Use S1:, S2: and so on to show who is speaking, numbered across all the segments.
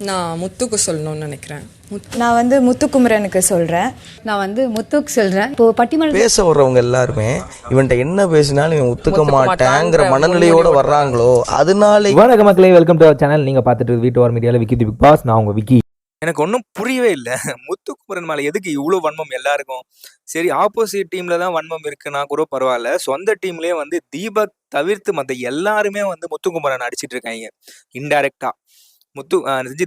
S1: நான் முத்துக்கு சொல்லணும்னு நினைக்கிறேன்.
S2: நான் வந்து முத்துக்குமரனுக்கு சொல்கிறேன்.
S3: நான் வந்து முத்துக்கு சொல்கிறேன். இப்போ பட்டிமன்ற
S4: பேச வர்றவங்க எல்லாருமே இவன்ட்ட என்ன பேசினாலும் இவன் ஒத்துக்க மாட்டாங்கிற மனநிலையோட வர்றாங்களோ அதனால.
S5: வணக்க மக்களே, வெல்கம் டு அவர் சேனல். நீங்கள் பார்த்துட்டு வீட்டு வார் மீடியாவில் விக்கி தி பிக் பாஸ். நான் உங்கள் விக்கி.
S6: எனக்கு ஒன்றும் புரியவே இல்லை, முத்துக்குமரன் மேலே எதுக்கு இவ்வளோ வன்மம் எல்லாருக்கும்? சரி, ஆப்போசிட் டீம்ல தான் வன்மம் இருக்குன்னா கூட பரவாயில்ல, சொந்த டீம்லேயே வந்து தீபக் தவிர்த்து மற்ற எல்லாருமே வந்து முத்துக்குமரன் அடிச்சிட்டு இருக்காங்க இன்டைரக்டா.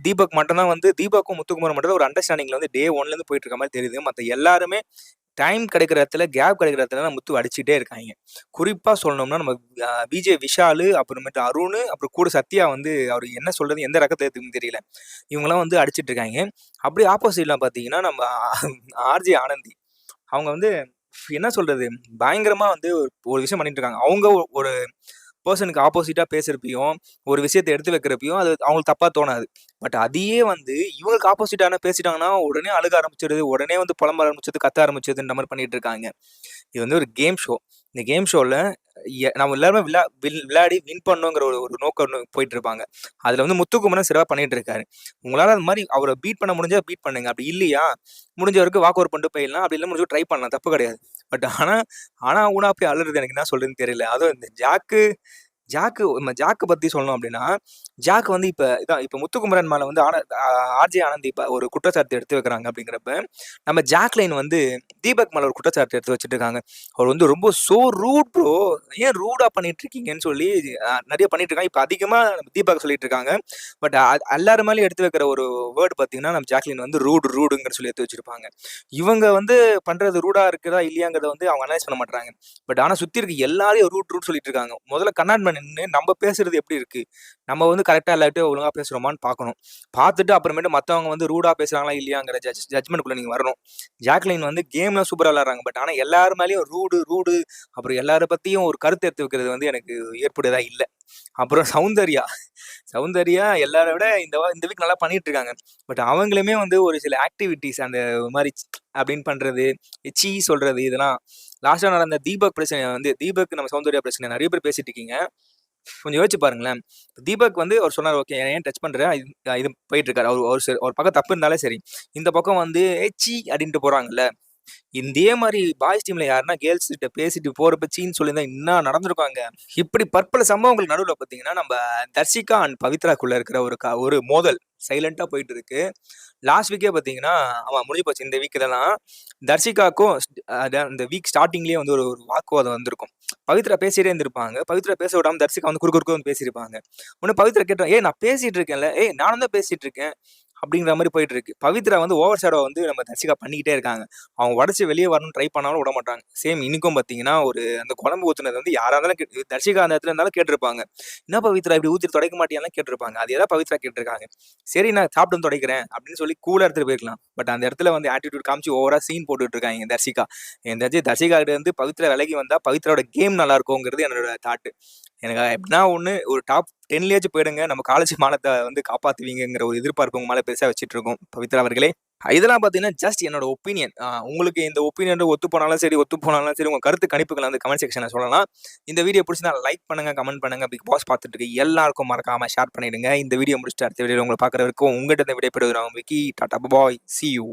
S6: தீபக் மட்டும் தான் வந்து தீபக்கும் முத்துக்குமரன் மட்டும் தான் ஒரு அண்டர்ஸ்டாண்டிங்ல வந்து டே ஒன்லேருந்து போயிட்டு இருக்க மாதிரி தெரியுது. மற்ற எல்லாருமே டைம் கிடைக்கிற இடத்துல, கேப் கிடைக்கிற இடத்துல முத்து அடிச்சுட்டே இருக்காங்க. குறிப்பாக சொல்லணும்னா நம்ம விஜய் விஷாலு, அப்புறமேட்டு அருண், அப்புறம் கூட சத்யா வந்து அவர் என்ன சொல்றது, எந்த ரகத்தை எடுத்துன்னு தெரியல, இவங்கெல்லாம் வந்து அடிச்சிட்டு இருக்காங்க. அப்படி ஆப்போசிட்ல பார்த்தீங்கன்னா நம்ம ஆர்ஜே ஆனந்தி, அவங்க வந்து என்ன சொல்றது, பயங்கரமா வந்து ஒரு விஷயம் பண்ணிட்டு இருக்காங்க. அவங்க ஒரு பர்சனுக்கு ஆப்போசிட்டா பேசுறப்பையும் ஒரு விஷயத்தை எடுத்து வைக்கிறப்பையும் அது அவங்களுக்கு தப்பா தோணாது. பட் அதையே வந்து இவங்களுக்கு ஆப்போசிட்டான பேசிட்டாங்கன்னா உடனே அழுக ஆரம்பிச்சிருது, உடனே வந்து புலம்ப ஆரம்பிச்சது, கத்த ஆரம்பிச்சதுன்ற மாதிரி பண்ணிட்டு இருக்காங்க. இது வந்து ஒரு கேம் ஷோ. இந்த கேம் ஷோல நம்ம எல்லாருமே விளையாடி வின் பண்ணுங்கிற ஒரு நோக்கம் போயிட்டு இருப்பாங்க. அதுல வந்து முத்துக்குமரன் சிறப்பா பண்ணிட்டு இருக்காரு. உங்களால அது மாதிரி அவரை பீட் பண்ண முடிஞ்சா பீட் பண்ணுங்க, அப்படி இல்லையா முடிஞ்ச வரைக்கும் வாக் ஓவர் பண்ணிட்டு போயிடலாம், அப்படி இல்லை முடிஞ்சு ட்ரை பண்ணலாம், தப்பு கிடையாது. பட் ஆனா ஊனா போய் அழுறது எனக்கு என்ன சொல்றதுன்னு தெரியல. அதுவும் இந்த ஜாக்கு பத்தி சொல்லணும் அப்படின்னா, ஜாக் வந்து இப்ப முத்துக்குமரன் மேல வந்து ஆர்ஜே ஆனந்தி இப்ப ஒரு குற்றச்சாட்டு எடுத்து வைக்கிறாங்க. அப்படிங்கிறப்ப நம்ம ஜாக்லைன் வந்து தீபக் மேல ஒரு குற்றச்சாட்டு எடுத்து வச்சுட்டு இருக்காங்க. அவர் வந்து ரொம்ப ரூட் ப்ரோ, ஏன் ரூடா பண்ணிட்டு இருக்கீங்கன்னு சொல்லி நிறைய பண்ணிட்டு இருக்காங்க. இப்ப அதிகமா நம்ம தீபக் சொல்லிட்டு இருக்காங்க. பட் எல்லாரும் மேலேயும் எடுத்து வைக்கிற ஒரு வேர்டு பாத்தீங்கன்னா நம்ம ஜாக்லின் வந்து ரூடுங்கிற சொல்லி எடுத்து வச்சிருப்பாங்க. இவங்க வந்து பண்றது ரூடா இருக்குதா இல்லையாங்கிறத வந்து அவங்க அனலைஸ் பண்ண மாட்டாங்க. பட் ஆனா சுத்தி இருக்க எல்லாரையும் ரூட் சொல்லிட்டு இருக்காங்க. முதல்ல கண்ணாடி நின்று நம்ம பேசுறது எப்படி இருக்கு, நம்ம வந்து கரெக்டா எல்லாத்தையும் ஒழுங்கா பேசுறோமான்னு பார்க்கணும். பார்த்துட்டு அப்புறமேட்டு மற்றவங்க வந்து ரூடா பேசுறாங்களா இல்லையாங்கிற ஜட்மெண்ட்குள்ள நீங்க வரணும். ஜாக்லின் வந்து கேம்ல சூப்பரா விளையாடுறாங்க. பட் ஆனா எல்லாரு மேலேயும் ரூடு அப்புறம் எல்லார பத்தியும் ஒரு கருத்து எடுத்து வைக்கிறது வந்து எனக்கு ஏற்புடையதா இல்லை. அப்புறம் சௌந்தர்யா எல்லாரை விட இந்த வீக் நல்லா பண்ணிட்டு இருக்காங்க. பட் அவங்களுமே வந்து ஒரு சில ஆக்டிவிட்டிஸ் அந்த மாதிரி அப்படின்னு பண்றது, சொல்றது, இதெல்லாம் லாஸ்டா நடந்த தீபக் பிரச்சனை வந்து தீபக் நம்ம சௌந்தர்யா பிரச்சனை நிறைய பேர் பேசிட்டு இருக்கீங்க. கொஞ்சம் யோசிச்சு பாருங்களேன். தீபக் வந்து அவர் சொன்னார், ஓகே ஏன் டச் பண்ற, இது போயிட்டு இருக்காரு. ஒரு பக்கம் தப்பு இருந்தாலே சரி, இந்த பக்கம் வந்து அப்படின்ட்டு போறாங்கல்ல. இதே மாதிரி பாய்ஸ் டீம்ல யாருன்னா கேர்ள்ஸ் கிட்ட பேசிட்டு போறப்ப சீன்னு சொல்லியிருந்தா இன்னும் நடந்திருக்காங்க. இப்படி பற்பல சம்பவங்கள் நடுவில் பார்த்தீங்கன்னா நம்ம தர்ஷிகா அண்ட் பவித்ராக்குள்ள இருக்கிற ஒரு மோதல் சைலண்டா போயிட்டு இருக்கு. லாஸ்ட் வீக்கே பார்த்தீங்கன்னா முடிஞ்சு போச்சு. இந்த வீக்கிலலாம் தர்ஷிகாக்கும் இந்த வீக் ஸ்டார்டிங்லேயே வந்து ஒரு வாக்குவாதம் வந்திருக்கும். பவித்ரா பேசிட்டே இருந்திருப்பாங்க. பவித்ரா பேச விடாம தர்ஷிகா வந்து குறுக்கு வந்து பேசியிருப்பாங்க. உடனே பவித்ரா கேட்டோம், நான் பேசிட்டு இருக்கேன்ல, நானும் தான் பேசிட்டு இருக்கேன் அப்படிங்கிற மாதிரி போயிட்டு இருக்கு. பவித்ரா வந்து ஓவர் ஷேடோ வந்து நம்ம தர்ஷிகா பண்ணிக்கிட்டே இருக்காங்க. அவங்க உடச்சு வெளியே வரணும்னு ட்ரை பண்ணாலும் விட மாட்டாங்க. சேம் இன்னைக்கும் பார்த்தீங்கன்னா அந்த குழம்பு ஊத்துனது வந்து யாரா இருந்தாலும் தர்ஷிகா அந்த இடத்துல இருந்தாலும் கேட்டிருப்பாங்க, என்ன பவித்ரா இப்படி ஊற்றி துடைக்க மாட்டியாலும் கேட்டிருப்பாங்க. அது ஏதாவது பவித்ரா கேட்டிருக்காங்க. சரி நான் சாப்பிட்டு துடைக்கிறேன் அப்படின்னு சொல்லி கூலா எடுத்துட்டு போயிருக்கலாம். பட் அந்த இடத்துல வந்து ஆட்டிடியூட் காமிச்சு ஓவரா சீன் போட்டுட்டு இருக்காங்க தர்ஷிகா. தர்ஷிகா கிட்ட வந்து பவித்ரா விலகி வந்தா பவித்ராவோட கேம் நல்லா இருக்கும்ங்கிறது என்னோட தாட்டு. எனக்கு எப்படின்னா ஒரு டாப் 10 போயிடுங்க, நம்ம காலேஜ் மானத்தை வந்து காப்பாத்துவீங்கிற ஒரு எதிர்பார்ப்பு உங்க மேல பெருசா வச்சுட்டு இருக்கோம் பவித்ரா அவர்களே. இதெல்லாம் பாத்தீங்கன்னா ஜஸ்ட் என்னோட ஒப்பீனியன். உங்களுக்கு இந்த ஒப்பீனியன் ஒத்து போனாலும் சரி உங்க கருத்து கணிப்புகளை வந்து கமெண்ட் செக்ஷன்ல சொல்லலாம். இந்த வீடியோ பிடிச்சா லைக் பண்ணுங்க, கமெண்ட் பண்ணுங்க. பிக் பாஸ் பார்த்துட்டு இருக்கு எல்லாருக்கும் மறக்காம ஷேர் பண்ணிடுங்க. இந்த வீடியோ முடிச்சுட்டு அடுத்த வீடியோ உங்களை பாக்குற வரைக்கும் உங்ககிட்ட விடைபெறுகிறோம் விக்கி. டாடா பாய், see you.